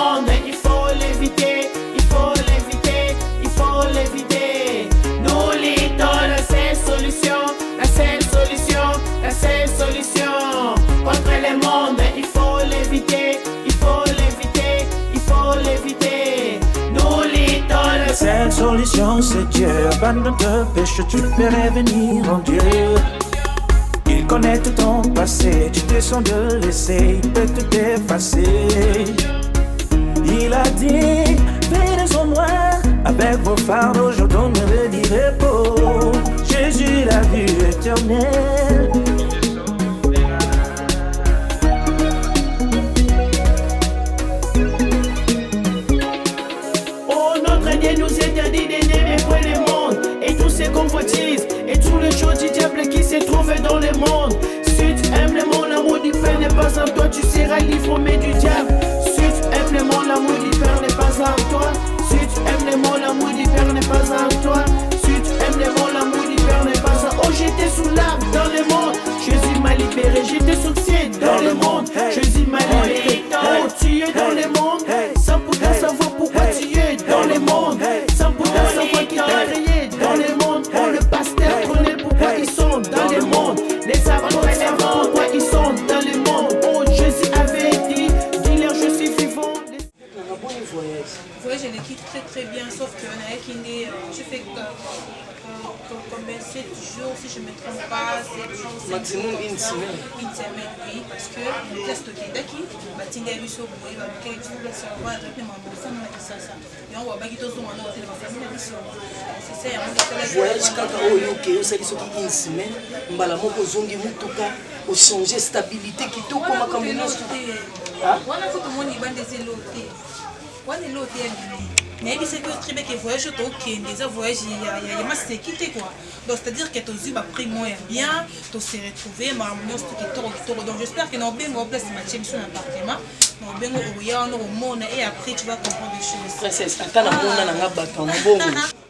monde, il faut l'éviter, il faut l'éviter, il faut l'éviter. Nous luttons la seule solution, la seule solution, la seule solution. Contre le monde, il faut l'éviter, il faut l'éviter, il faut l'éviter. Nous luttons la seule solution, c'est Dieu. Abandonne tes péchés, tu peux revenir en Dieu. Il connaît tout ton passé, tu te sens de laisser, il peut tout effacer. Il a dit, venez en moi, avec vos fardeaux, je donnerai du repos. Jésus la vie éternelle. Oh, notre Dieu nous interdit d'aimer point le monde et tous ces convoitises et tous les choses du diable qui se trouvent dans le monde. Si tu aimes le monde, l'amour du Père n'est pas en toi, tu seras livré du diable. Si tu aimes le monde, l'amour du Père n'est pas en toi. Si tu aimes le monde, l'amour du Père n'est pas en toi. Si tu aimes le monde, l'amour du Père n'est pas en toi. Oh, j'étais sous l'arbre dans le monde, Jésus m'a libéré. J'étais sorcier dans le monde, Jésus m'a libéré. Oh, tu es dans le monde, sans pourtant savoir pourquoi tu es dans le monde, sans pourtant savoir qui t'a créé dans le monde. Oh, le pasteur connaît pourquoi ils sont dans le monde. Les apôtres savent pourquoi ils sont dans le monde. Oh, Jésus avait dit, dis-leur je suis vivant. Voyage, je l'équipe très bien, sauf qu'on a kiné, je fais combien 7 jours, si je ne me trompe pas, 7 jours, maximum une semaine. Une semaine, oui, parce que le test qui est d'accord, il y a des choses qui sont très savoir, et on voit pas qu'ils sont en train de c'est ça. Voyage kaka oyo ke osali soki une semaine mbala moko ozongi mutuka ochanger stabilité kitoko makambo nyonso wana kutu moni bandese lote wana lote mais c'est que très bien que voyage au déjà voyage il y a ma sécurité quoi. Donc c'est à dire que tu as eu pris moins bien, tu s'est retrouvé ma monstre qui tord. Donc j'espère que nous avons place ma chez son appartement, nous avons rien au monde et après tu vas comprendre des choses. Princesse, attends la mona na ngabata mbongo.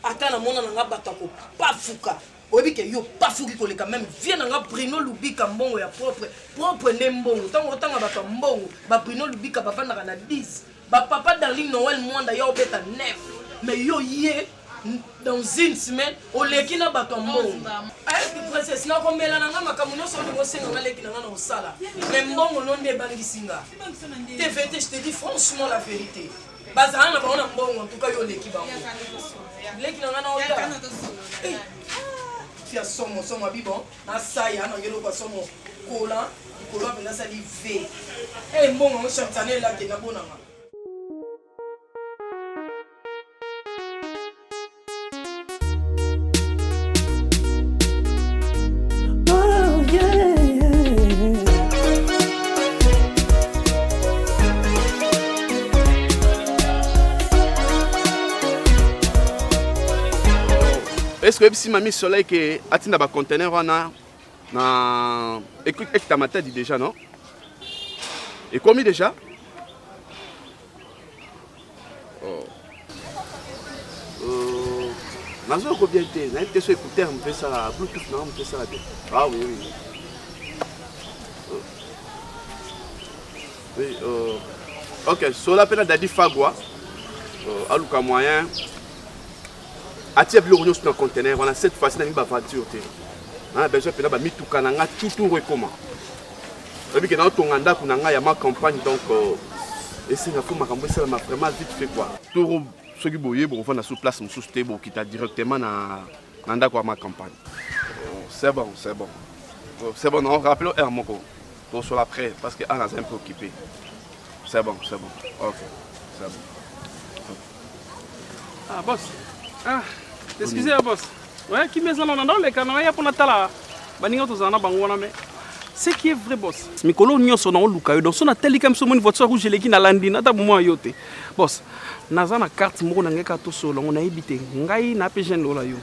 Attends la mona na ngabata ko pafuka. Oyebi ke yo pafuki ko le quand même vient na Bruno Lubika mbongo ya propre nembongo. Tango bato mbongo, ba Bruno Lubika bavanda na 10. Papa Darling Noël Mwanda ya obeta 9 mais yo yé dans une semaine au leki na batombo eh princesse na komela na makambo no so ngo senga na leki na na osala mais mbongo no nde bangisinga te vete je te dis franchement la vérité bazana ba ona mbongo en tout cas yo leki ba leki na na ota tu as somo bibon na saya na yelo kwa somo kola pena sali ve eh mbongo mo chantane la te na bonanga. Est-ce que si mamie soleil qui atteint dans conteneur on a na écoute ta matin dit déjà non et combien déjà nazo combien été na été sur écouteur on fait ça bluetooth non on fait ça ah oui oui ok sur la peine d'adi fagwa aluka moyen atie biloko nyonso na conteneur wana cette fois-ci na ba voiture te hein besoin pena ba mituka na nga tout recommande et puis na otonga ndako na nga ya ma campagne donc essayer na faut makambo ça ma vraiment vite fait quoi tout ce qui boye bon on na sous place sous te bo kita directement na ndako ya ma campagne c'est bon non rappelez un moko pour sur l'après parce que ana un peu occupé c'est bon OK c'est bon ah boss ah excusez boss ouais qui met ça dans les canaux ya pour natala baninga tozana bangona mais ce qui est vrai boss mikolo nyonso na luka yo donc so na teli comme so mon voiture rouge leki na landi na ta moment yote boss naza na carte moko na ngeka to solo ngona ebite ngai na pe jeune lola yo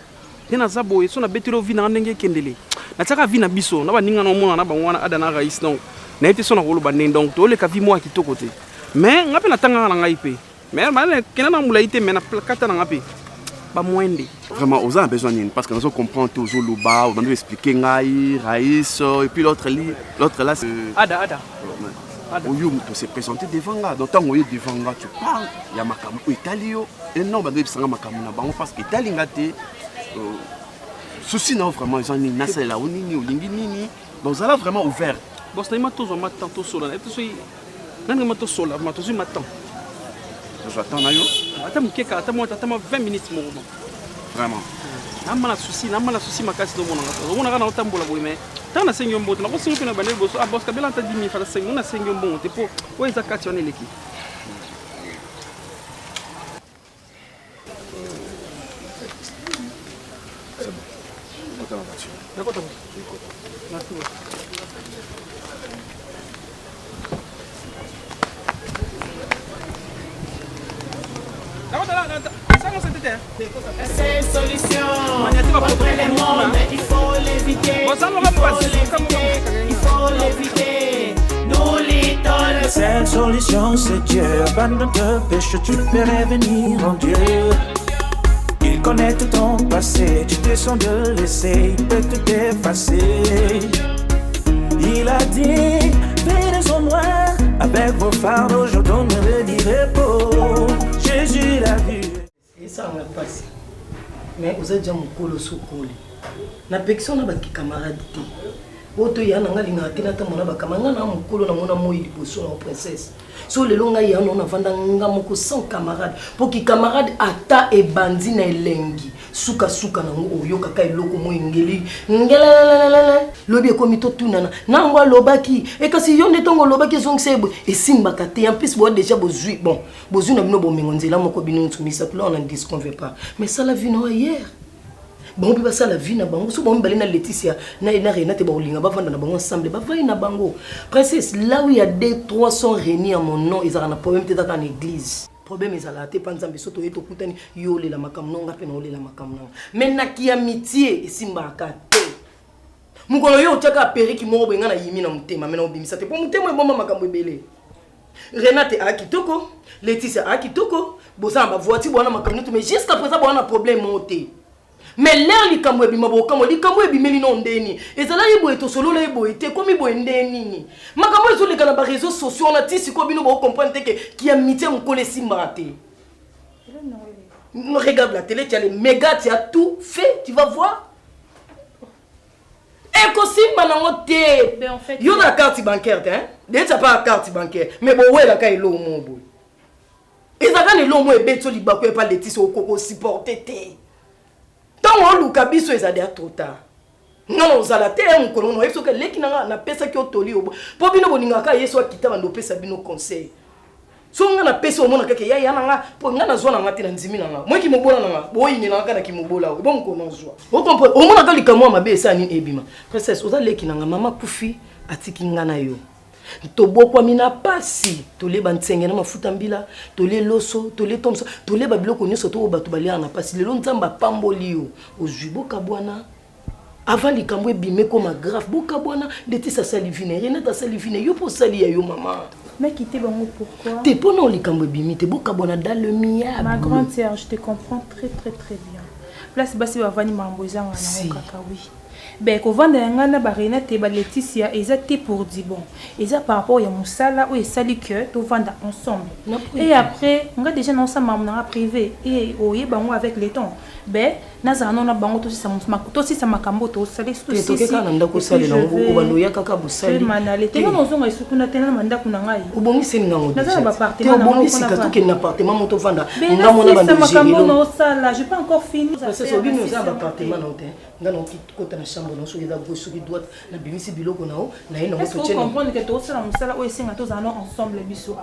tena za boye so na betiro vi na ndenge kendele na tsaka vi na biso na baninga na mona na bangwana adana rais donc na ete so na kolo bande donc to le ka vi mo kitoko te mais ngape na tanga na ngai pe mais mal kenana mulaite mais na plakata na ngape. Vraiment, on a besoin d'une parce que nous comprenons tous au Luba, on doit expliquer Ngaï, Raïs, et puis l'autre là c'est. Ada. Oyo moto s'est présenté devant là. Donc tant oyo devant là, tu parles. Il y a makambo Italio. Et non, bah devant makambo na bango parce que Italie ngate. Souci non vraiment ils ont ni nasa la onini olingi nini. Donc ça là vraiment ouvert. Bon, c'est ma tous on m'attend tout seul. Et tout ça, quand ma tous seul, ma tous m'attend. J'attends là yo. Attends mukeka, attends 20 minutes mon moment. Vraiment. Namala souci makasi do mona ngato. On a kana otambola boy mais tant na sengi mbote na ko singo na bande boso boss kabela ta 10 000 fala sengi na sengi mbote po o eza kati on eleki. D'accord. Merci. Ces solutions contre les mondes, il faut l'éviter. Il faut l'éviter. Nous luttons. La seule solution c'est Dieu. Abandonne tes péchés, tu peux revenir en Dieu. Il connaît tout ton passé, tu te sens de laisser, il peut tout effacer. Il a dit, venez en moi, avec vos fardeaux, je donnerai du repos. Jésus l'a vu. Et ça, on a passé. Mais vous êtes déjà mon colosso collé. Na pection na baki camarade. Oto ya nanga linga tinata mona ba kamanga na mukolo na mona moyi liboso na princesse. So le longa ya no na vanda nga moko sans camarade. Pour ki camarade ata e bandi na elengi. Suka na ngo oyo kaka eloko mo ngeli. Ngela lobi ko mito tunana. Na ngwa lobaki e kasi yo netongo lobaki zongsebo e simba kate en plus bo déjà bozui bon. Bozui na bino bo mengonzela moko bino nsumisa là on en disconvient pas. Mais ça la vie no hier. Bon bi basala vie na bango so bon balé na Laetitia na Renate ba olinga ba vanda na bango ensemble ba vai na bango princesse là où il y a 200-300 réunis à mon nom ils ont un problème peut-être dans l'église problème ils ala te panzambe soto yeto kutani yo le la makam nonga pe na ole la makam nonga mais na ki amitié simba ka te mukolo yo teka periki mo benga na yimi na mutema mena obimisa te po mutema bomba makambo ebele Renate a kitoko Laetitia a kitoko bosa ba voiture bona makamno mais jusqu'à présent bona problème monté. Mais l'air li kamwe bi mabokamo li kamwe bi meli non ndeni ezala yibo eto solo la yibo ete komi bo ndeni makamo ezo le kana ba réseaux sociaux on a tisi ko bino bo comprendre que qui amitié on connaît simbaté. Regarde la télé, tu as les mégas, tu as tout fait, tu vas voir. Et aussi maintenant te Ben en fait yo na carte bancaire hein. Déjà pas carte bancaire mais bon ouais la ka elo mo boy. Ezaka ne lo mo e beto li bakwe pa letisi okoko supporter te. Tant on luka biso ezade trop tard. Non zala te on kono eso ke leki na pesa ki otoli obo. Po bino boninga ka yeso akita bando pesa bino conseil. So nga na pesa omona kake ya nanga po nga na zona ngati na nzimi nanga. Moi ki mobola nanga boyi ni nanga na ki mobola o bon kono zwa. O comprendre omona ka likamwa mabe esa ni ebima. Princesse oza leki nanga mama kufi atiki nga na yo. Tobokwa mina pasi toleba ntsenge na mafuta mbila tole loso tole tomso tole babiloko nyoso to bato balia na pasi lelo nzamba pamboli yo ozwi boka bwana avant likambo ebime koma grave boka bwana Laetitia salivine Renate salivine yo po sali ya yo mama mais quitter bango pourquoi te pono likambo ebimi te boka bwana dans le miable ma grande sœur je te comprends très bien place basi bavani mambo ezanga na kaka oui. Ben, quand on a un Renate et Laetitia, ils étaient pour dire bon. Ils ont par rapport à mon salaire où ils saluent que tout vendre ensemble. Et après, on a déjà dans sa maman privé et au bango avec les tons. Ben, naza non na bango tout ça aussi ça makambo tout ça les tout c'est ça nanda ko sali na ngo bando ya kaka busali manale te non zonga isukuna tena manda kuna ngai ubongi seni ngango naza ba appartement na ubongi sika to ke na appartement moto vanda ngamo na bando makambo no sala j'ai pas encore fini c'est ça obino za ba appartement na hotel ngano kota na chambre na so eza gauche so droite na bimisi biloko na o na ina moto tena comprendre que tout ça na musala o esenga to zano ensemble biso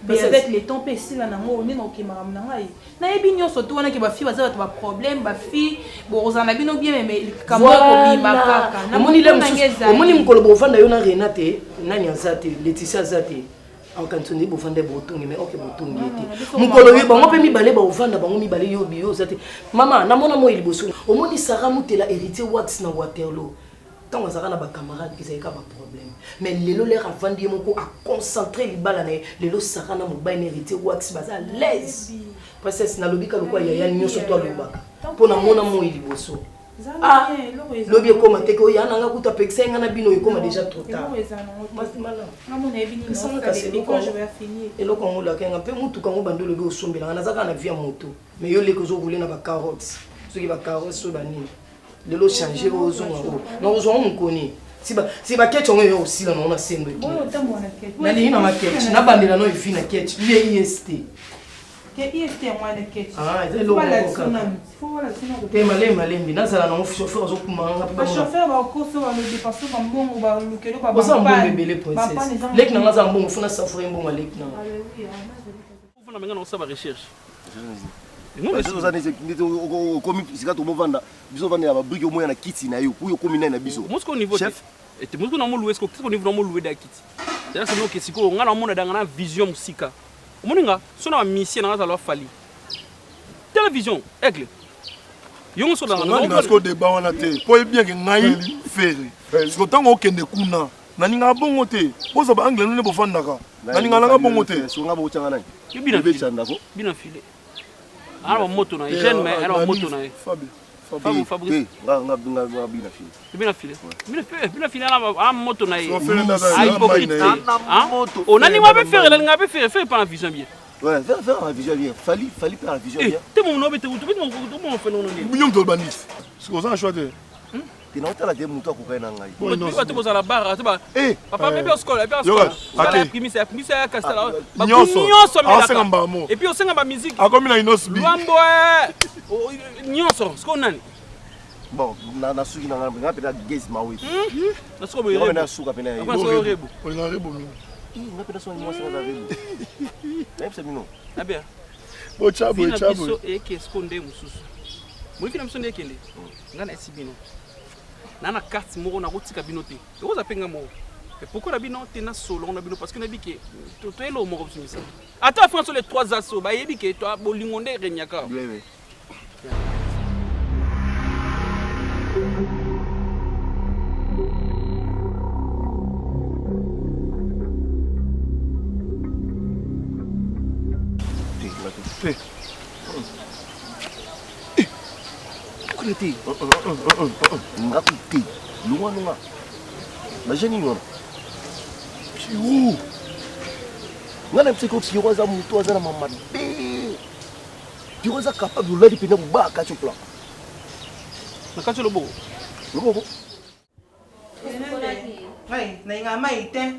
mais avec les temps ici là nango on est dans kimaram nanga na yebi nyoso to wana ke ba fille baza ba problème ba fille bozana bino bien mais kamwa ko bi bakaka na moni le msusu omoni mkolo bovanda yo na Renate nani azate Laetitia azate en cantonné bovanda botongi mais OK botongi ete mkolo yo bango pe mibale ba ovanda bango mibale yo bio azate mama na mona mo iliboso omoni Sarah Mutela héritier wax na Waterloo. Tant on a des camarades qui ont des problèmes. Mais les lots leur avant de à concentrer les balles les lots Sarah n'a pas hérité wax basa à l'aise. Princesse na lobika lokwa ya nyo so to loba. Pona mona mo iliboso. Ah, lobi ekoma te ko yana nga kuta pekse nga na bino ekoma déjà trop tard. Eloko ngo la kenga pe mutu kango bando lobi osombela nga zaka na via moto. Mais yo leko zo rouler na ba carottes. Soki ba carottes so banini. Lelo changer ozonga ngo. Na ozonga mukoni. Si ba ketch ngo yo aussi la na sendo. Nani na ma ketch. Na bandela no ifi na ketch. IST. IST moi de ketch. Ah, c'est le te malembi nazala na chauffeur azokumanga ba chauffeur ba koso ba le dépasso ba mbongo ba lukelo ba ba mbongo bele princesse lek na ngaza mbongo funa safure mbongo lek na funa menga na osaba recherche komi sika tomovanda biso vanda ya babrike omoya na kiti na yo kuyo komi naye na biso mosko niveau chef ete mosko na moluwe esko kisko niveau na moluwe da kiti c'est là c'est no kesiko nga na mona danga na vision musika omoninga sona ba mission na ngazala fali télévision aigle yongo so dans la parce que débat on a té pour bien que ngai faire parce que tant okende kuna nani nga bongo te poza ba anglais ne bofandaka nani nga nga bongo te so nga bo tanga nani bina bechanda ko bina filé ana moto na jeune mais ana moto na Fabi nga bina filé bina filé ana moto na ai hypocrite on nani nga be faire pas la vision bien. Ouais, faire la vision bien. Fallait faire la vision bien. Tu mon obé, tu mon phénomène. Million de banis. C'est quoi ça choix de? Tu n'as pas la dème toi pour gagner ngai. Tu vas te poser à la barre, tu vas. Papa bébé au scolaire, bébé au scolaire. La primise à Castella. Et puis on sing ma musique. Ah comme il a une os bi. Wambo. Nyonso, ce qu'on a. Bon, na suki na nga pena gaze ma oui. Na suko bo. Na suka pena. On a rebo. Na pena so ni mo sa na rebo. Même c'est mino. Ah bien. Bo chabo. Et qu'est-ce qu'on dit mususu. Moi fina msonde kende. Ngana esibino. Nana carte moko na kotika bino te. To za penga mo. Et pourquoi la bino te na solo na bino parce que na bike to elo moko bisumisa. Ata France les trois assauts ba yebike to bolingonde renyaka. Oui. Kuti. Ngakuti. Lunga. Majani ngona. Chiou. Ngana msiko kiwaza mtu azana mama be. Kiwaza capable de pena ba ka chopla. Na ka cholo bogo. Bogo. Mai, na inga mai te.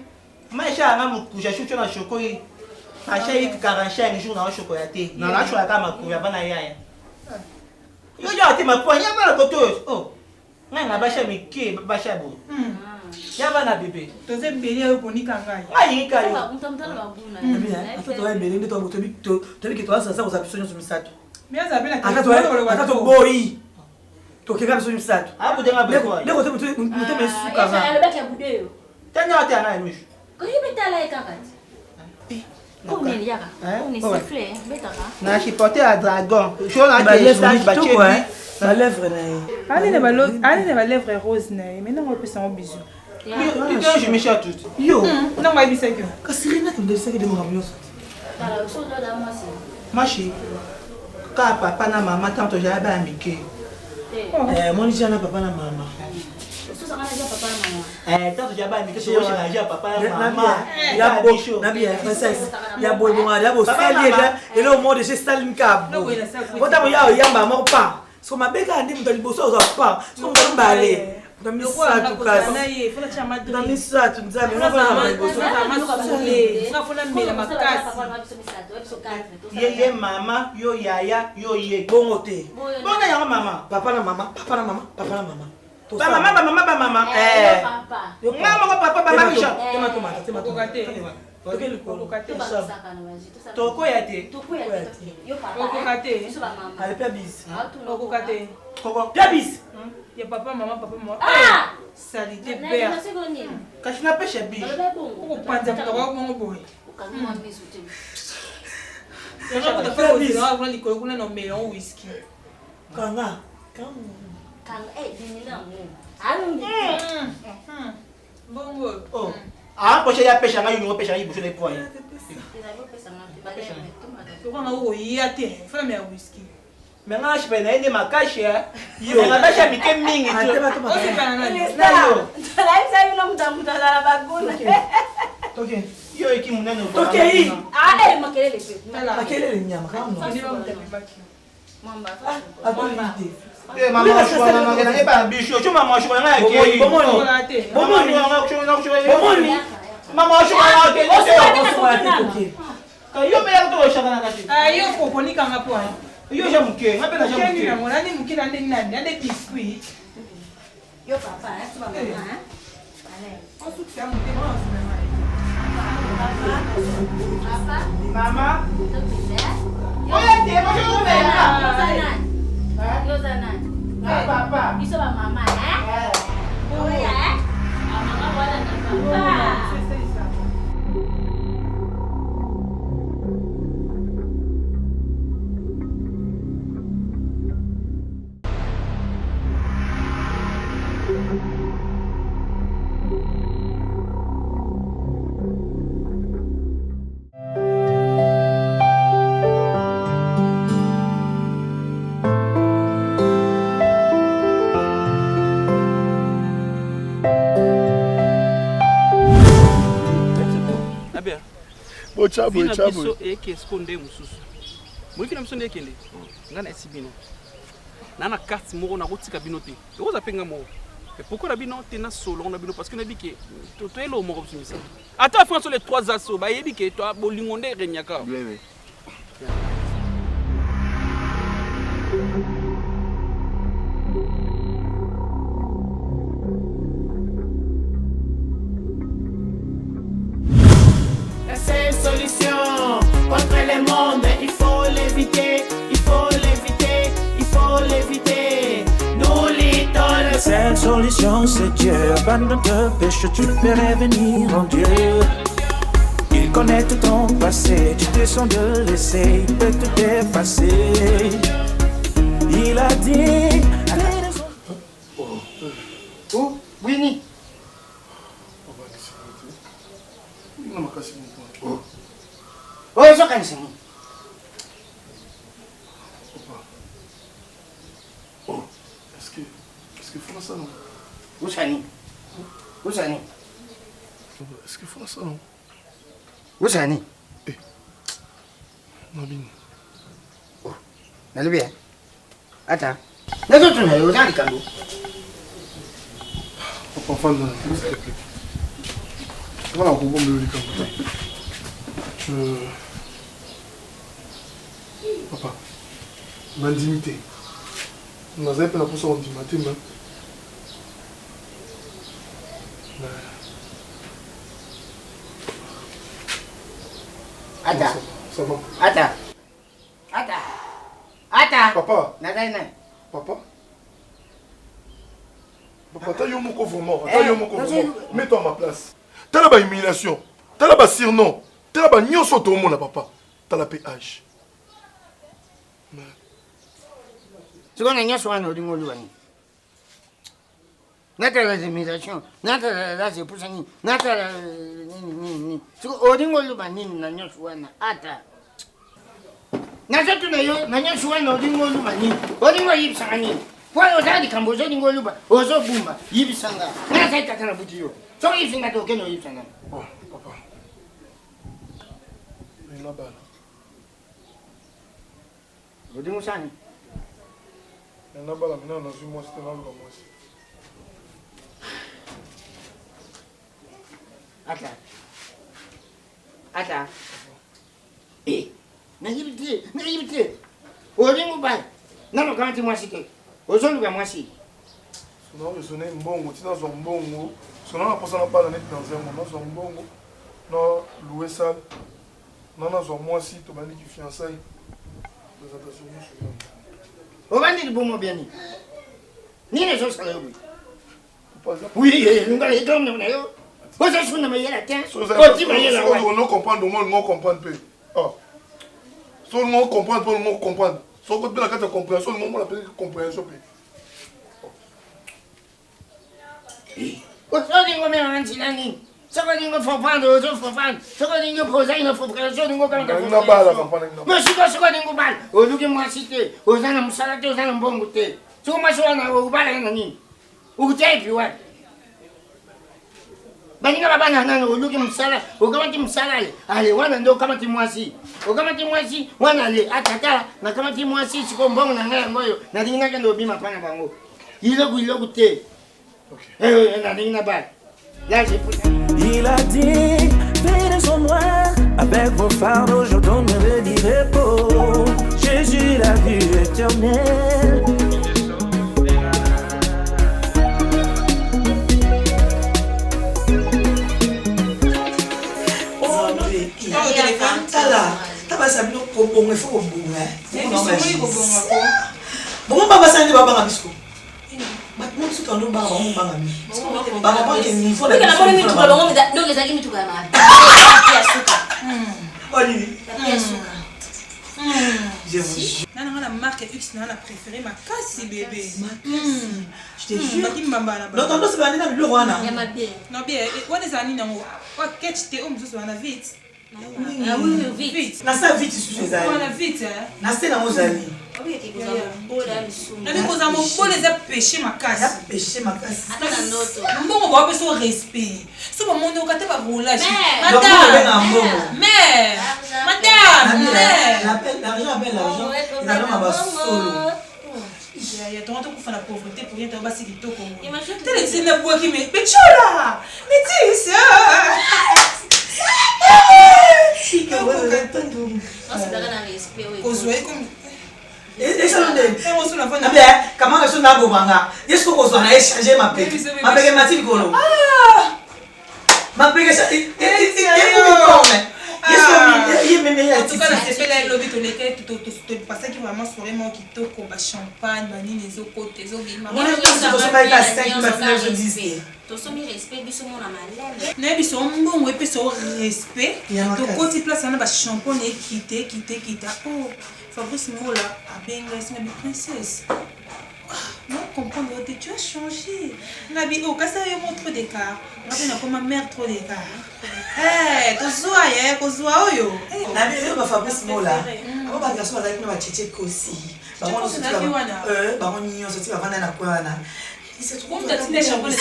Mai sha nga mukuja chucho na shokoi. Acha hii 45 jours na shoko ya te. Na na shoko kama kuya bana yaya. Yo ya te maponya bana koto. Oh. Nga basha miki basha bo. Ya bana bébé. Toze mbeli yo ponika ngai. Ai kai. Mtamtana babuna. Mtoto wa mbeli ndio tobi kitwa sasa kwa sababu sonyo misatu. Miaza bila akato boy. Tokeka biso misatu. Hapo denga beko. Leko te muteme suka na. Ya lebeka budeyo. Tanya ate anga emisho. Ko yibetala ekakati. Kuni yaka. Kuni siffler, betaka. Na chipote à dragon. Je na te stage baché. La lèvre na. Allez ne va lèvre rose na. Maintenant on peut s'en bisou. Je me chante tout. Yo. Non moi bisou que. Kasirina tu ndese que de mon ambiance. Ala so do da moi c'est. Machi. Ka papa na maman tant que j'avais ba miki. Mon déjà na papa na maman. Ça va dire papa na maman. Tant que j'avais ba miki, je vais dire papa na maman. Ya bo na bien princesse. Ya bo ya bo sali et là au monde je Staline Cab. Ota mo ya yamba mo pa. So mabeka ndi mto liboso za pa. So mto mbale. Ndamisa tu kazi. Ndamisa tu nzame. Unafuna mbele makasi. Ye mama, yo yaya, yo ye. Bongo te. Bonga ya mama. Papa na mama. Ba mama. Mama papa mama misha. Tema. Toko ya te. Yo papa. Ale pia bis. Okokate. Koko. Pia bis. Ya papa mama. Ah! Salite père. Kashina peshe bi. Okupanza mtoko bongo boy. Ukazuma misu te. Ya na kutafuta kuzina kuna likolo kuna no melon whisky. Kanga. Dini na mu. Bongo. Oh. Ah, poche ya pesha nga yuno pesha ibu shole poye. Ina bo pesa na te ba. Toko na ugo ya te. Fala me whisky. Mais moi, je peux aller ma cache. Il y a la cache avec un ming. Ok. Yo qui mon nom. Ok. Ah, elle m'a quel est Ma quel est le mien? Mamba. Ah, bonne idée. Maman, je suis pas bichot. Tu m'as mangé un qui. Bon, maman, je suis yo me yato shaka na kati yo ko ni kanga po yo ja muke ngapela ja muke ni ngona ni muke na nani na des biscuits yo papa tu vas maman hein allez on se fait monter moi papa maman oya te mo yo me yo zanan papa iso ba mama hein oya mama wala na papa Chabo chabo eke skonde mususu mulifina biso nde kende ngana esi bino nana carte moko na kotika bino te oza penga moko et pourquoi na bino te na solo na bino parce que na bike to elo moko bisumisa ata France les 3 assauts ba yebi ke to bolingo nde renyaka Solution contre le monde, il faut l'éviter, il faut l'éviter, il faut l'éviter. Nous luttons. La seule solution c'est Dieu. Abandonne tes péchés, tu peux revenir en Dieu. Il connaît tout ton passé, tu te sens de laisser, il peut tout effacer. Il a dit. Oh, Winnie. Oh, ils sont cansés. Oh, est-ce qu'il faut ça, non? Où ça, non? Où ça, non? Est-ce qu'il faut ça, non? Où ça, non? Eh, Nabine. Oh, n'allez bien. Attends. Les autres, on est au dans le Papa, fan, s'il te plaît. Voilà, on peut me le dire. Papa, m'indignité. Nous avons pas la position d'intimité, mais. Attends. Ça va. Attends. Papa. Nana. Papa. Papa, t'as eu mon vraiment. T'as eu mon vraiment. Mets-toi à ma place. T'as la humiliation. T'as la surnom. T'as la nyonso tout le monde, papa. T'as la PH. C'est qu'on a une soin au dingo luani. Notre résignation, notre race pour ça ni, notre ni. C'est au dingo luani na une soin. Attends. Notre tu na une soin au dingo luani. Au dingo yipsani. Pour au cambo dingo luba. Ozo bumba yipsanga. Na sai takana butio. So yipsinga to keno yipsanga. Oh, papa. Il a balle. Au dingo sani. Il a balle maintenant dans une mois c'était dans le mois. Attends. Eh, n'ayibite. Olingo ba. Nano kanti mwasike. Ozoluka mwasi. Sono resonné mbongo, tina zo mbongo. Sono na posa na balle net dans un moment zo mbongo. Non, louer salle. Non, zo mwasi to bandi ki fiançailles. Présentation sur. Obandi di bomo biani. Ni ne zo sala yobi. Papa. Oui, nga le dom na yo. Vous êtes sur le meilleur temps. On ne comprend pas, on ne comprend pas. Si on ne comprend pas, on ne comprend pas. Si on ne comprend pas, compréhension, on ne l'appelle compréhension. Vous savez comment on dit là? Soko ningo fofando, ozo fofando. Soko ningo posa ino fofando, soko ningo kama fofando. Ningo bala kampana ningo. Mas soko ningo bala. Oluki mwasi te, ozana musala te, ozana mbongo te. Soko mwasi wana ubala yana nini? Ukutepi wa. Baninga babana nana oluki musala, ukamati musala le. Ale wana ndo kamati mwasi. Ukamati mwasi wana le atata na kamati mwasi siko mbongo na ngaya ngoyo. Na dinga kendo bima pana bango. Iloku te. Okay. Na dinga bala. Là, j'ai pris. Il a dit, venez en moi, avec vos fardeaux, je donnerai du repos. Jésus, la vie éternelle. Oh, mais il y a un ça nous il faut bon, papa, ça ne va pas biscuit. Maintenant, tout en nous, bah, on va m'amener. Bah, on va qu'il faut la. Donc, les amis, tout va mal. Je vous jure. La marque X, la préférée, ma casse, bébé. Je te jure. Non, non, c'est pas un ami, Rwanda. Non, bien, on est amis, non. On catch tes hommes, on a vite. Ah oui, vite. Na ça vite, je suis allé. On a vite, hein. Na c'est dans nos amis. Nani koza mobole eza péché makasi. Péché makasi. Ata na noto. Mbongo ba peso respect. So ba monde okate ba roulage. Mère. Madame. L'argent appelle l'argent. Il a l'homme à solo. Ya tonto kufa na pauvreté pour rien tabasi kitoko. Tele tsina bois qui me chola. Mais dis ça. C'est pas un respect. Kozwe comme et ça non bien comment je suis na bobanga est-ce que vous avez échangé ma paix Mathilde Golo ma paix ça et en tout cas, c'est fait le lobby, tout passé qui vraiment soirée moi qui toque au champagne, vanille, les autres côtés, les autres. On a tous ce pas à 5 maintenant je disais. Tout ce mi respect, biso mon amalé. Ne biso mbongo epe so respect. To côté place na ba champagne quitter. Oh, Fabrice Mola a benga c'est ma princesse. Non, comprendre, tu as changé. Nabi, oh, quand ça y est, montre des cas. On a comme ma mère trop des cas. Eh, Kozoa, yo. Nabi, yo, Fabrice Mola. On va garçon avec nous à Tchétché aussi. Bah, on sorti bah, on y est sorti avant d'aller à quoi, là. Il s'est trouvé. On a tiré champagne.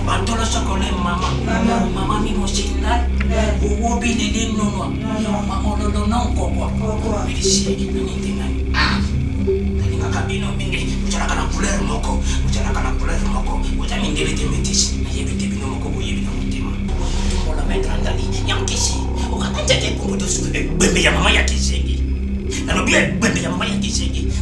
Bantola chocolate mama mi moshinda uwobi nene nono mama lolo nonko bilishi nini nani talinga kabino mingi mchana kana couleur moko uja mindele temetishi ayebe tebino moko boyebi na mutima ola metra ndali yankisi ukatanja te pombo su bembe ya mama ya kisengi nalobi bembe ya mama ya kisengi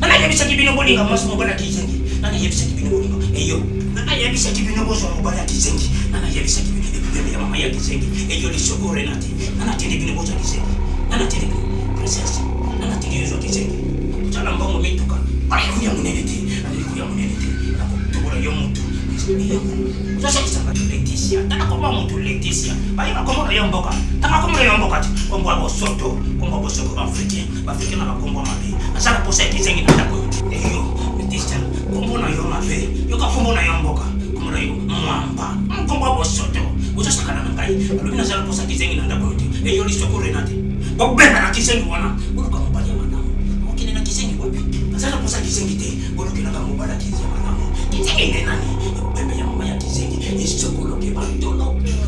nana yebisa kibino bolinga maso mobala kisengi nana yebisa kibino bolinga eyo nana yebisa kibino boso mobala kisengi nana yebisa kibino bembe ya mama ya kisengi eyo lisoko renati nana tene bino boso kisengi nana tene princess nana tene yozo kisengi chala mbongo mituka ayo ya munenete nakutobola yo mutu sasa kisanga Leticia taka koma mutu Leticia bayiba komola yo mboka taka komola yo mboka kombo abosoto africain na kombo mabe asala posa kisengi na tako eyo Leticia kombo na yo mabe yo ka kombo na yo mboka komola yo mwamba kombo abosoto sasa kana ngai alobi na sala posa kisengi na tako eyo lisoko renate bobena na kisengi wana uruka mobali ya manamu okine na kisengi wapi asala posa kisengi te bolokina ka mobala kisengi manamu kisengi nani bembe ya mama ya kisengi isokolo ke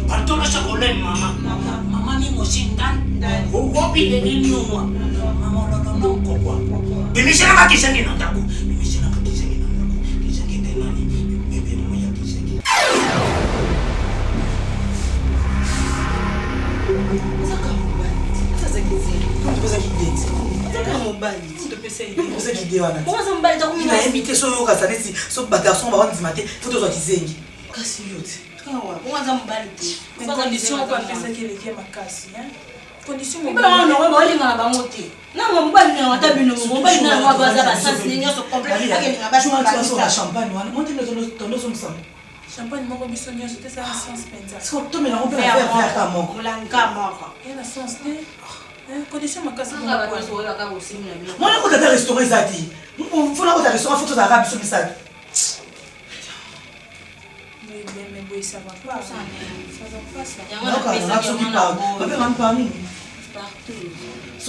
bantola chocolate mama ni moshinda uwobi de ninwa mama lolo nonko kwa bimisha na kisengi na ndako kisengi de nani bembe ya mama ya kisengi champagne moko biso nyonso te ça sens penza. Est-ce que tu me l'as fait faire ta moko? Mulanga moko. Et la sens te Connaissez ma casse. Moi, quand tu as restaurant, ils ont dit. Il faut que tu as restaurant, il faut que tu as rabis sur le sac. Mais ça va pas. Ça va pas ça. Il y a un qui parle.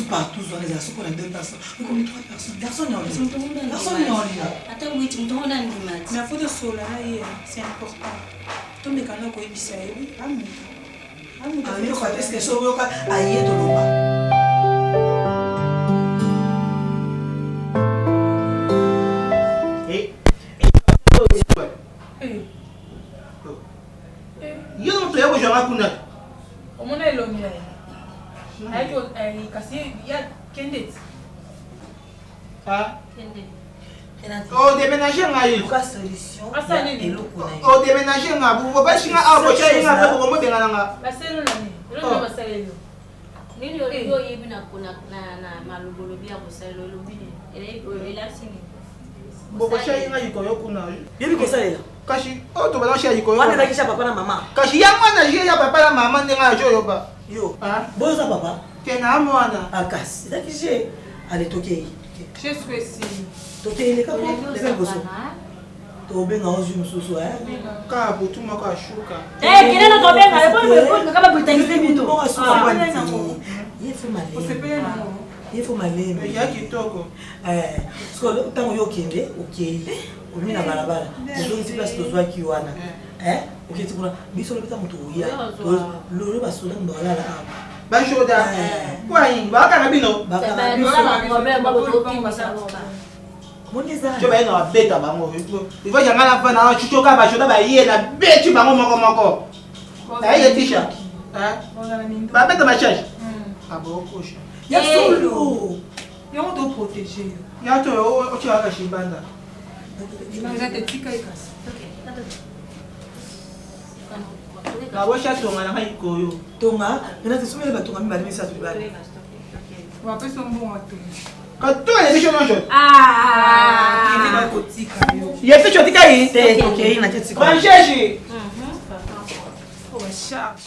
Partout, on a 2 personnes. On a 3 personnes. Personne n'est en ligne. Personne n'est en ligne. Attends, oui, tu me donnes un dimanche. Mais il faut de cela, c'est important. Tout le monde a dit ça. Est-ce que ça va aller dans le bas? Yo non te yako jara kuna. Omona elomila. Ayo kasi ya kendet. Ah. Kendet. Oh déménager ngayo. Quoi solution? Asa nini? Oh déménager ngayo. Bo ba singa a bo cha nga bo mo benga nga. Baselo nani? Elo basalelo. Nini yo yebi na malobolobi ya kosalo lobini. Ela sini. Bo ba cha nga yiko yo kuna. Yebi kosalela. Kashi oh to ba cha yiko yo. Wana nakisha papa na mama. Kashi ya mwana je ya papa na mama ndenga jo yo ba. Yo. Ah, boza papa. Tena mwana. Akasi. Zakishe. Allez toke. Je suis ici. Toke ile kapo. Leka boso. Tobenga ozu mususu Ka botuma ka shuka. Kile na tobenga lepo kama bulitangise bitu. Mo asuka kwa nini? Yefu maleme. Usepele na mo. Yefu maleme. Ya kitoko. Sko tango yo kende, okay. Umi na balabala. Ndio nzi place tozwa kiwana. Oketi kuna biso lobeta mutu ya. Lolo basoda mbalala hapa. Bashoda. Kwa nini? Baka na bino. Baka na bino. Tu vas na beta bango. Il faut janga na fa na chuchoka bashoda ba ye na beti bango moko. Aye tisha. Ba beta ma charge. Aboko sha. Ya solo. Ya on doit protéger. Ya to o ti aka shibanda. Imagine te tika ikasi. Na washa tonga na hai koyo. Tonga, nina tisumele batonga mibali misatu bibali. On va pas son bon à tout. Quand tu as les choses non choses. Il est dans tika yo. Il y a quelque chose tika yi. Ok, na teti. Ba jeje. On va charge.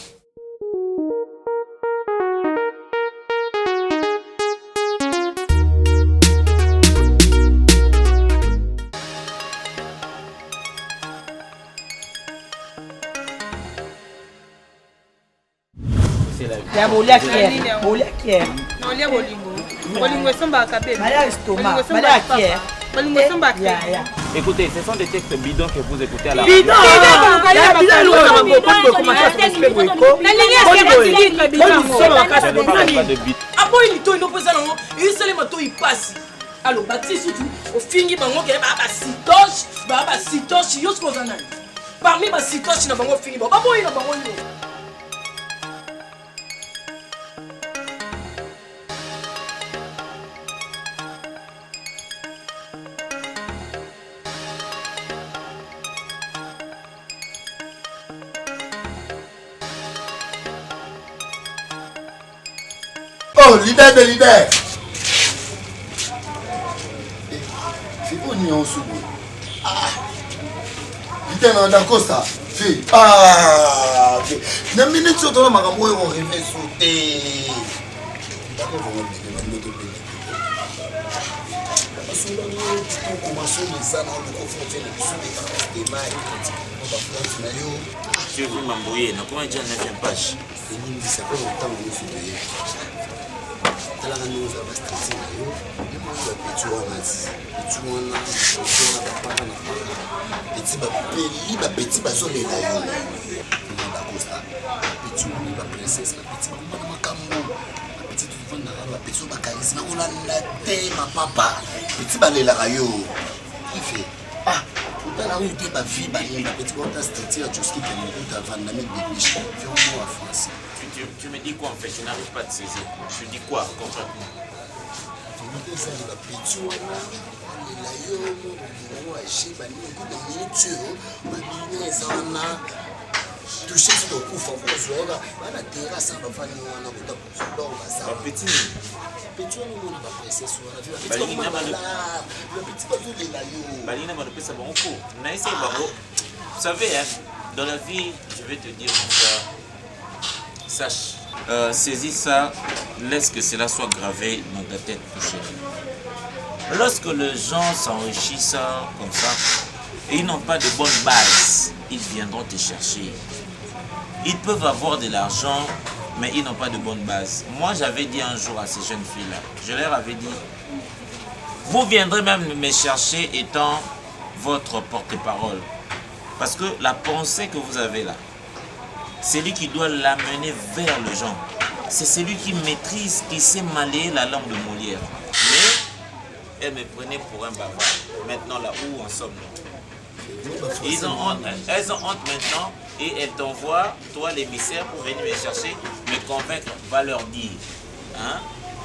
Ya bolia kier. Bolia kier. Non, lia bolingo. Bolingo somba kabé. Maria estomac. Maria kier. Bolingo somba kabé. Écoutez, ce sont des textes bidons que vous écoutez à la radio. Alors, bâti surtout, au fini, bango qui est sitoche, yos kozana. Parmi ma sitoche, na bango fini, baba boy na bango yo. Oh, leader de leader. C'est où ni en sous. Leader dans Costa. Fille. Ah, ok. Na minute sur toi makambo yo rêver sauter. Je vais m'embrouiller, non? Comment dire 9e page? talaka nous a bastati na yo za pitu wana bapaka na paka eti bapeli bapeti bazolela yo bakosta bapeti oni baprincesse bapeti bakoma na makambo bapeti tuvandaka bapeti oyo bakanisi bakolanda te mapapa bapeti balelaka yo ife otala oyo te bavie banini bapeti baota statir joski kemokuta vandamik bebiche vraiment à France. Tu me dis quoi en fait? Je n'arrive pas à te saisir. Tu dis quoi concrètement? Vous savez, hein, dans la vie, je vais te dire mon frère, sache Saisis ça, laisse que cela soit gravé dans ta tête touchée. Lorsque les gens s'enrichissent comme ça, et ils n'ont pas de bonne base, ils viendront te chercher. Ils peuvent avoir de l'argent, mais ils n'ont pas de bonne base. Moi, j'avais dit un jour à ces jeunes filles-là, je leur avais dit, vous viendrez même me chercher étant votre porte-parole. Parce que la pensée que vous avez là, c'est lui qui doit l'amener vers le gens. C'est celui qui maîtrise, qui sait malayer la langue de Molière. Mais elle me prenait pour un bavard. Maintenant, là où en sommes-nous? Elles ont honte maintenant et elles t'envoient, toi l'émissaire, pour venir me chercher, me convaincre, va leur dire. Hein?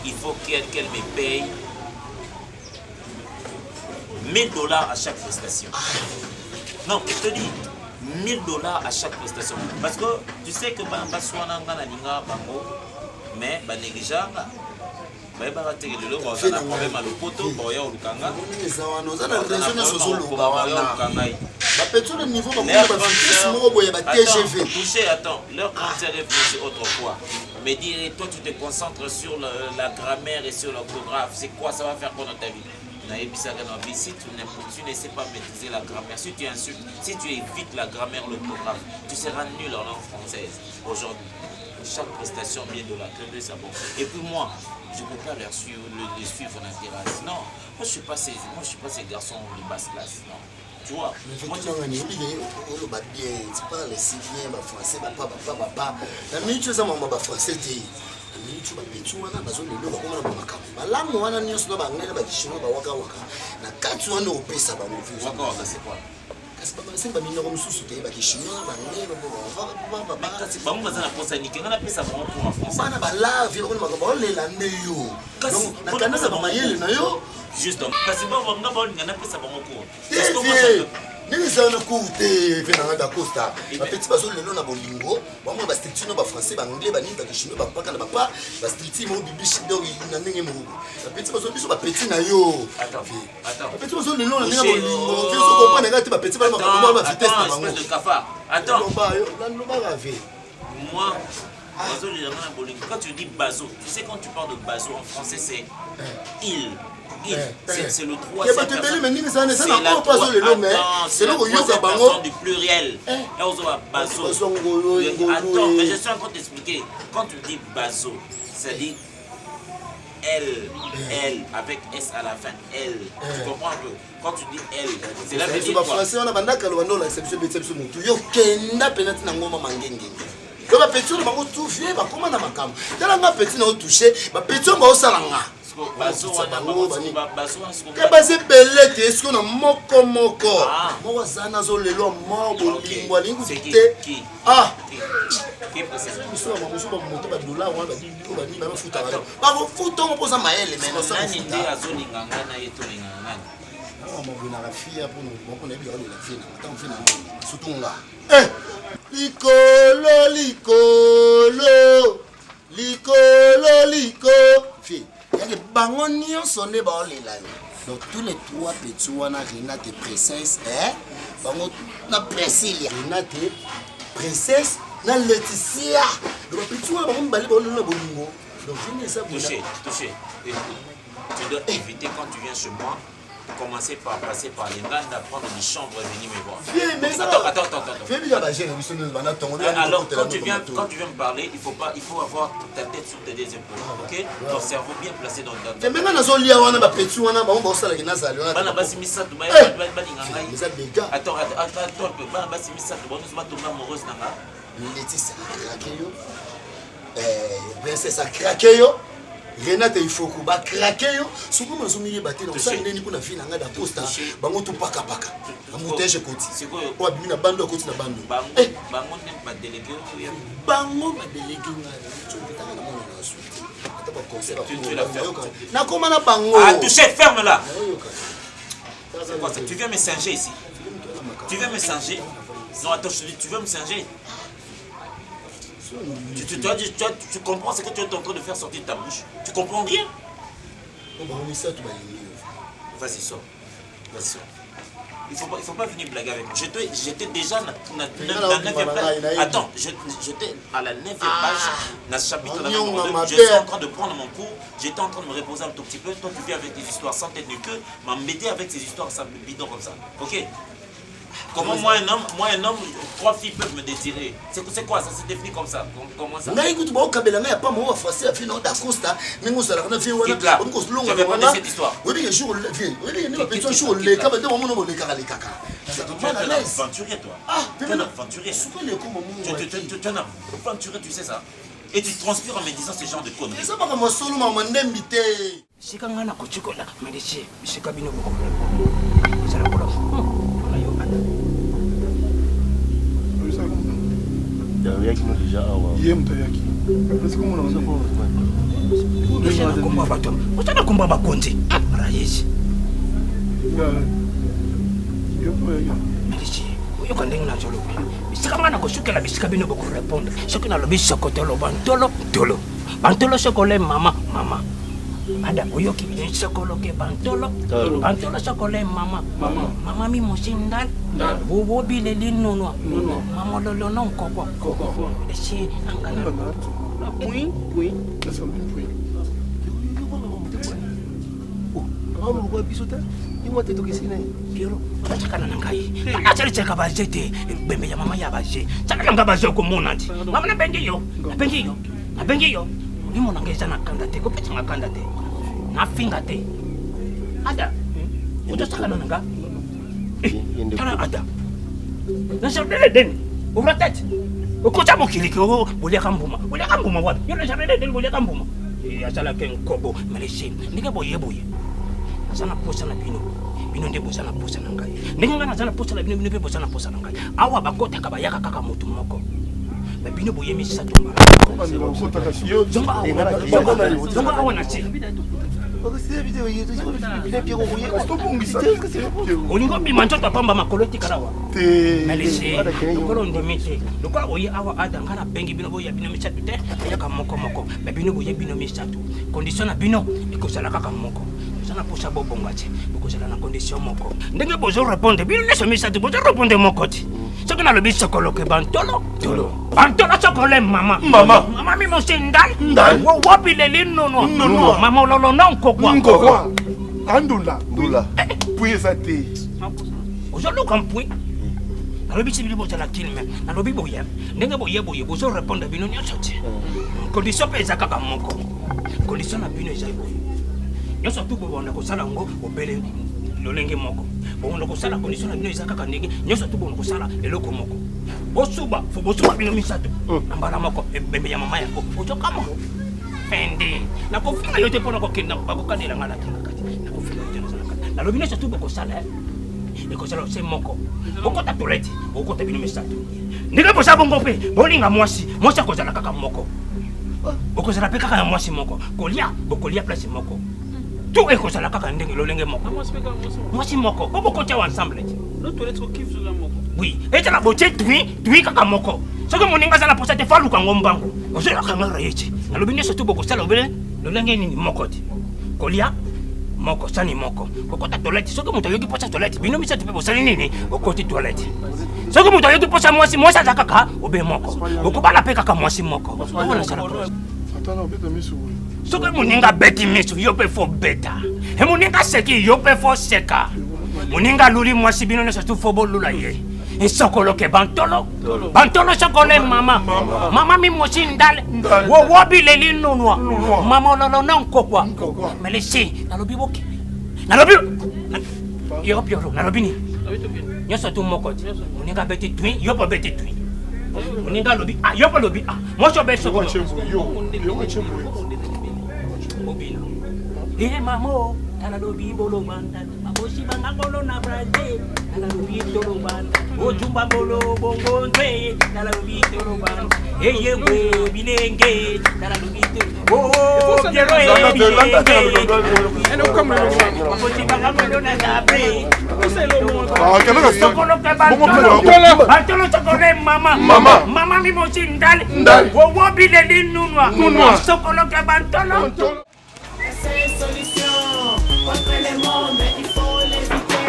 Il faut qu'elle me paye $1000 à chaque prestation. Non, je te dis, $1000 à chaque prestation. Parce que tu sais que mais négligeable. Mais bah tu le on a un problème à le poteau pour y aller au Lukanga. Attends, leur concert est plus autrefois. Mais dire toi tu te concentres sur la grammaire et sur l'orthographe, c'est quoi ça va faire quoi dans ta vie? Si tu ne sais pas maîtriser la grammaire, si tu insultes, si tu évites la grammaire, l'orthographe, tu seras nul en langue française. Aujourd'hui, chaque prestation $1000, c'est bon. Et puis moi, je ne peux pas les suivre dans la terrasse. Non, moi je ne suis pas ces garçons de basse classe. Non. Tu vois, moi tu parles si bien français, français. Nini ça na coûté venant d'Acosta. Ma petite baso le na bolingo, moi ba structure ba français ba anglais ba ni ba chinois ba paka na ba structure mo bibi shido na ndenge mo. Ma petite baso biso ba petit na yo. Attends. Ma petite baso le na ndenge bolingo, tu comprends nga te ba petit ba ma vitesse na bango. De cafard. Attends. Moi baso le na bolingo. Quand tu dis baso, tu sais quand tu parles de baso en français c'est il. C'est le troisième personne du pluriel. Attends, mais je suis en train de t'expliquer. Quand tu dis baso, ça dit elle, avec S à la fin, elle. Tu comprends un peu? Quand tu dis elle, c'est là que tu dis quoi? Français, on a l'exception donc ba petit on va tout faire ba comment na makam tala nga petit na toucher ba petit on va osalanga baso ke base belete est-ce qu'on a moko mo wazana zo lelo mo bolingwa lingu te ah qui processe biso ba moso ba moto ba dollar wa ba di ba ni ba futa ba futa on posa maele mais ça nani ndi azolinga ngana yeto linga ngani on m'a vu la fille pour nous bon on est bien la fille tant fait na surtout là Licolo fille yake bango nyonso nde baolela yo donc tous les trois petits wana Renate Princesse bango na Priscilla Renate Princesse na Laetitia donc petits wana bango mbali baolela bolingo donc venez ça toucher tu dois éviter quand tu viens chez moi commencer par passer par les gars, d'apprendre des chambres et venir me voir. Attends. Alors, quand tu viens me parler, il faut avoir ta tête sur tes deux épaules, ok? Ton cerveau bien placé dans ta tête. Renate il faut que craquer yo souvent on sommi batté donc ça ndeni pour na fille nga da posta bango tout paka amuteje koti kwa bina bando koti na bando bango ne ba délégué bango ba délégué nga tu bitanga na mona na suite ata ba conseil na comment na bango ah touché ferme là c'est quoi ça tu viens me singer ici non attends tu veux me singer. Tu comprends ce que tu es en train de faire sortir de ta bouche? Tu comprends bien? Vas-y, sors. Il faut pas venir blaguer avec moi. J'étais déjà dans la 9e page. Attends, j'étais à la 9e page. Dans ce chapitre, je suis en train de prendre mon cours. J'étais en train de me reposer un tout petit peu. Toi, tu viens avec des histoires sans tête ni queue. M'embêter avec ces histoires bidons comme ça. Ok? Comment moi un homme, 3 filles peuvent me désirer? C'est quoi ça? C'est défini comme ça? Comment ça? Mais écoute, moi, il n'y a pas moi forcé à faire un d'acosta. Mais moi, ça a fait quitte là. Je vais pas cette histoire. Oui, il y a un jour, il y a un jour, les caméras, les caca. Tu es un aventurier, toi. Tu es un aventurier. Tu es un aventurier, tu sais ça. Et tu transpires en me disant ce genre de conneries. Ça va comme solo, maman, n'aimite. C'est quand on a coaché là, mais c'est cabinet beaucoup. C'est la couleur. yaki no déjà awa ye mto yaki parce que mon on Ushana kumba bato. Ushana kumba bakonzi. Rayeshi. Yo poya. Milici. Yo kandeng na jolo. Bisika mana ko shukela bisika bino boko répondre. Shukela lo bisoko tolo bantolo tolo. Bantolo shokole mama. Ada uyo kibini shokolo ke bantolo. Bantolo shokole mama. Mama mi mosindal. Wo bile linono. Mama lolo non koko. Esi angana. Point. Ça me point. Kamu buat episode ni mau tetu kesini. Piero, cakap nak kai. Nak cari cakap baje te, bembe ya mama ya baje. Cakap nak baje ko mona ti. Mama na bengi yo. Ni mona ngeza na kanda te, ko petse na kanda te. Na finga te. Ada. Udah cakap nak ka? Kana ada. Na sabele den. Ouvre tête. Ukota mokiliki o bolia kambuma. Bolia kambuma wapi? Yo na sabele den bolia kambuma. Ya sala ken kobo melesi. Ndike boye. Sana posa na bino nde bosa na posa na ngai ndenge ngana sana posa na bino pe bosa na posa na ngai awa bakota ka bayaka kaka mutu moko ba bino boye misisa tomba zonga awa na ti olingo bima nzoto pamba makolo tikalawa melesi lokolo ndimite lokolo oye awa ada ngana bengi bino boya bino misatu te yaka moko ba bino boye bino misatu condition na bino ikosala kaka moko sana posa bobongati bokozala na condition moko ndenge bozo répondre bino neso misatu bozo répondre moko ti soki na lobi sokoloke bantolo sokole mama mi mosindal wopi leli nono mama ololo nkokwa andula puye sa te ozoluka mpui nalobi ti bili bozala kilme nalobi boye ndenge boye bozo répondre bino nyonso ti condition mpe eza kaka moko condition na bino eza boye nyonso tu bobonda kosala yango obele lolenge moko bonda kosala condition na bino eza kaka ndenge nyonso tu bonda kosala eloko moko bosuba bino misato ambala moko ebembe ya mama yako ojoka moko ende nakofinga yo te mpona kokenda bakokanela nga nakinga kati nakofinga yo te nalobi nyonso tu bokosala ekozala se moko bokota tolete bokota bino misato ndenge bosa bongo mpe bolinga mwasi akozala kaka moko okozala mpe kaka na mwasi moko bokolia place moko tout ekozala kaka ndenge lolenge moko mwasi moko bokotia ensemble oui ezala botie tui kaka moko soki moninga azala posa te faluka ngo mbangu ozoyakangara ye ti nalobi nyonso tu bokosala obele lolenge nini moko ti kolia moko sani moko kokota toilette soki moto ayoki posa toilette bino misato mpe bosali nini okoti toilette soki moto ayoki posa mwasi aza kaka obe moko okobala mpe kaka mwasi moko soki moninga beti miso yo mpe fo beta moninga seki yo mpe fo seka moninga luli mwasi bino nyonso tu fo bolula ye esokoloke bantolo sokole mama mi mosindale wowobi leli nunwa mama ololo na nkokwa melesi nalobi boke nalobi yo pioro nalobi ni nyonso tu moko ti moninga beti tui yo mpe beti tui moninga lobi yo mpe lobi mwasi obe sokolo obina mamo nalobi bolo banda mabosi banga bolo na brande nalobi tolo banda ojumba bolo bongo nzwe nalobi tolo banda yewe bilenge nalobi tolo piero mabosi banga bolo na zabre bantolo sokole mama mi mosindale wowo bileli nunwa sokoloke bantolo. C'est une solution contre les mondes, il faut l'éviter,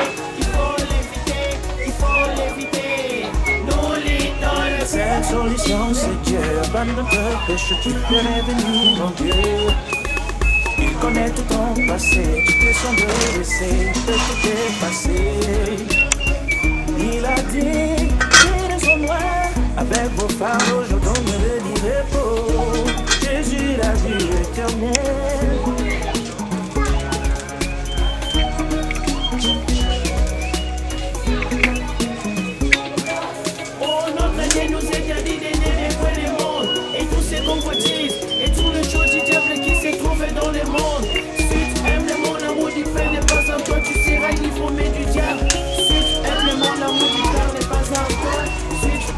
solution c'est Dieu. Abandonne tes péchés, tu peux revenir en Dieu. Il connaît tout ton passé, tu te sens de laisser, il peut tout effacer. Il a dit, venez sur moi, avec vos fardeaux, je donnerai du repos. Jésus, la vie éternelle. Oh, notre Dieu nous interdit d'aimer les mondes et tous ces convoitises et tous les choses du diable qui se trouvent dans le monde. Si tu aimes le monde, l'amour du Père n'est pas en toi, tu seras l'ivroumé du diable. Si tu aimes le monde, l'amour du Père n'est pas en toi. Si tu...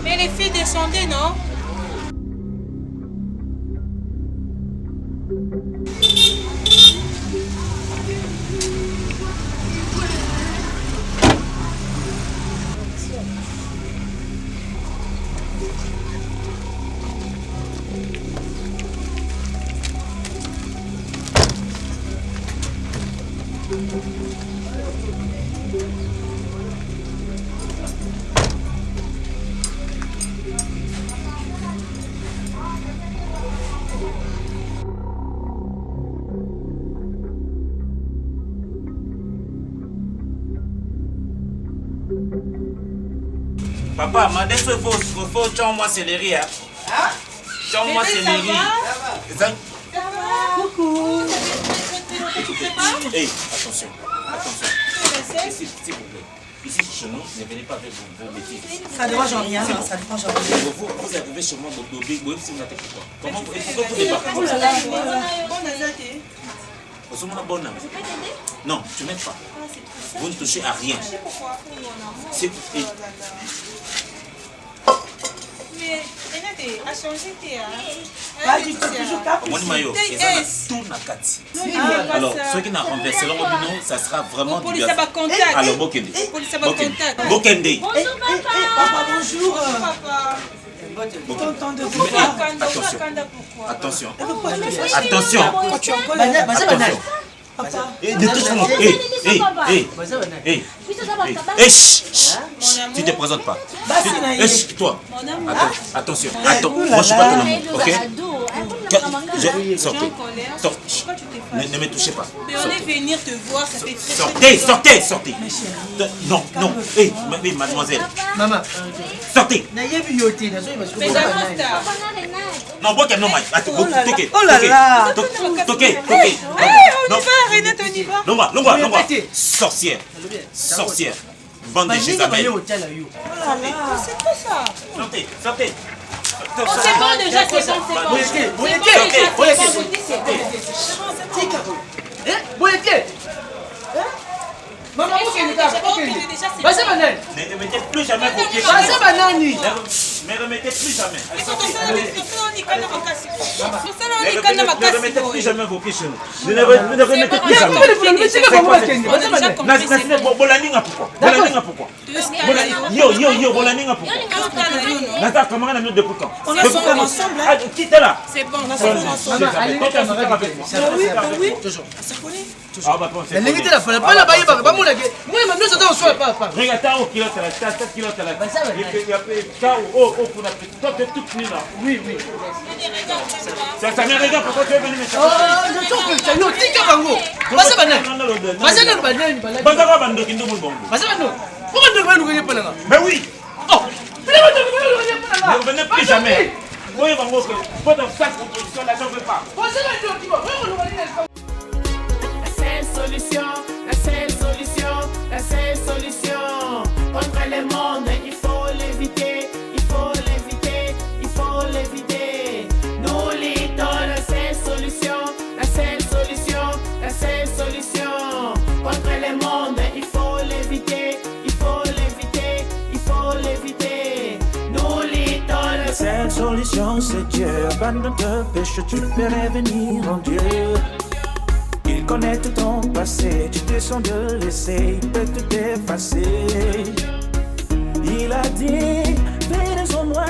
Mais les filles descendaient, non? Papa, ma défaut, il faut moi céleri. Moi céleri. Coucou. Hey, attention. S'il vous plaît. Ici, chez nous, ne venez pas avec vos bêtises. Ça dérange en rien, ça dérange en rien. Vous arrivez chez moi, vous si vous n'avez pas. Comment vous débarquez? Oh là là, bonne azate. Vous êtes bonne. Non, tu m'aides pas. Vous ne touchez à rien. C'est... Mais Renate a changé tes Pas du tout, toujours cap. Mon maillot, c'est tout na kati. Alors, ceux qui n'ont renversé leur bino, ça sera vraiment du bien. Alors, Bokende. Bokende. Bonjour papa. Bonjour papa. Content de vous voir. Attention. Attention. Papa. Ne touche-moi. Tu ne te présentes pas. Toi. Attention. Attends. Moi, je suis pas ton amour. Ok? Sortez. Ne me touchez pas. Mais on est venir te voir, ça fait très Sortez. Non. Mademoiselle. Maman. Sortez. Mais non, bon, non, oh là là. Toquez. On y va, Renate, on y va. Non, sorcière. Bande de Jézabel. Oh là là, c'est quoi ça? Sortez. Oh, c'est bon déjà, c'est bon. Maman, ne remettez plus jamais vos pieds. Ne remettez plus jamais. Ne remettez plus jamais vos pieds chez nous. Ne remettez plus jamais. Pourquoi? Yo, Bolaninga pourquoi? Nata, comment on a mis depuis quand? On a souffert ensemble. Quittez là. C'est bon, on a souffert ensemble. Oui, toujours. Ça connaît. Ah bah la limite la fala pas la baye ba moi la moi même nous ça soit pas. Regarde au kilo la 4 kilo la. Il y a pas pour la petite toute nuit là. Oui. Ça me regarde pourquoi tu es venu me chercher. Oh, je trouve que ça nous tika bango. Basa banane. Basa bando kindo mo bongo. Basa bando. Pourquoi ne pas nous gagner pas là? Mais oui. Oh. Ne revenez plus jamais. Moi, Bango, votre face proposition, là, j'en veux pas. La seule solution, la seule solution, la seule solution contre le monde, il faut l'éviter, il faut l'éviter, il faut l'éviter. Nous luttons la seule solution, la seule solution, la seule solution contre le monde, il faut l'éviter, il faut l'éviter, il faut l'éviter. Nous luttons la seule solution, c'est Dieu. Abandonne tes péchés, tu peux revenir en Dieu. Il connaît tout ton passé, tu te sens de laisser, il peut tout effacer. Il a dit, venez en moi,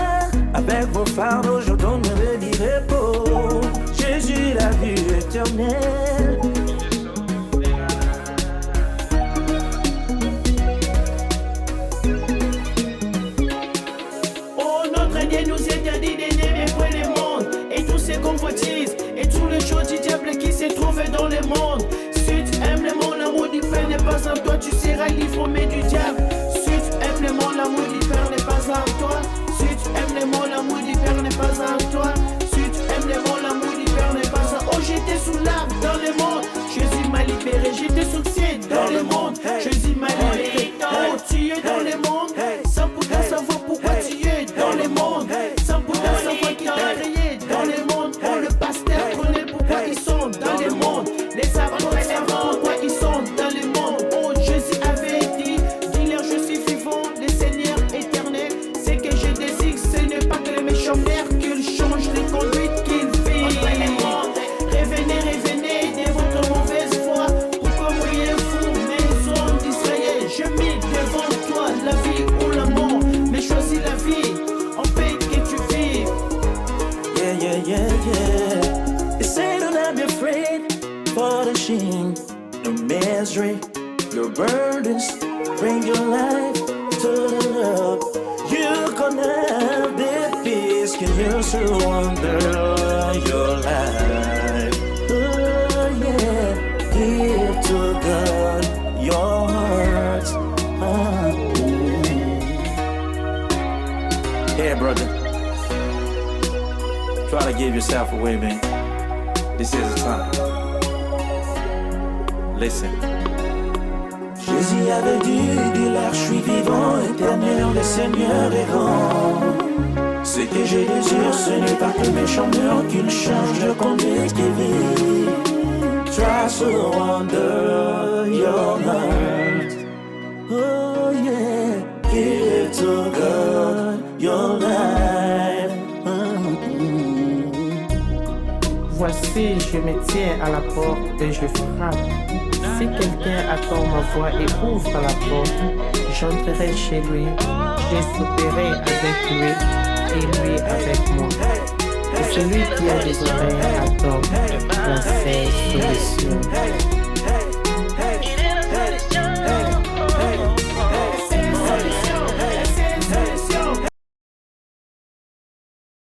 avec vos fardeaux, je donnerai du repos. Jésus, la vie éternelle. Oh, notre Dieu nous interdit d'aimer pour le monde et tous ces convoitises et tous les choses du diable qui se trouvent dans le monde. Si tu aimes le monde, l'amour du Père n'est pas en toi, tu seras livré du diable. Si tu aimes le monde, l'amour du Père n'est pas en toi. Si tu aimes le monde, l'amour du Père n'est pas en toi. Si tu aimes le monde, l'amour du Père n'est pas en toi. Oh, j'étais sous l'arbre dans le monde, Jésus m'a libéré. J'étais sous le ciel dans le monde, Jésus m'a libéré. Oh, tu es dans le monde, sans pourtant savoir pourquoi tu es dans le monde, sans pourtant savoir qui t'a créé dans le monde. Oh, le pasteur connaît pourquoi ils sont dans le monde, les apôtres savent pourquoi ils sont dans le monde. Oh, Jésus avait dit, dis-leur je suis vivant, le Seigneur éternel. Ce que je désire, ce n'est pas que les méchants meurent, qu'ils changent les conduites qu'ils vivent. Revenez, revenez de votre mauvaise foi, pourquoi voyez-vous, maison d'Israël? Je mets devant toi la vie ou la mort, mais choisis la vie, en paix que tu vives. Yeah, yeah, yeah, yeah. They say don't not be afraid for the shame, the misery, your burdens. Bring your life to the love. You gonna have the peace. Can you surrender your life? Oh yeah, give to God your heart. Hey brother, try to give yourself away, man. This is the time. Listen. Jésus avait dit, dis-leur, je suis vivant, éternel, le Seigneur est grand. Ce que je désire, ce n'est pas que mes chants meurent, qu'ils changent de conduite de vie. Try surrender your heart. Oh yeah, give to God your life. Voici, je me tiens à la porte et je frappe. Si quelqu'un attend ma voix et ouvre la porte, j'entrerai chez lui, je souperai avec lui et lui avec moi. Et celui qui a des oreilles attend la seule solution.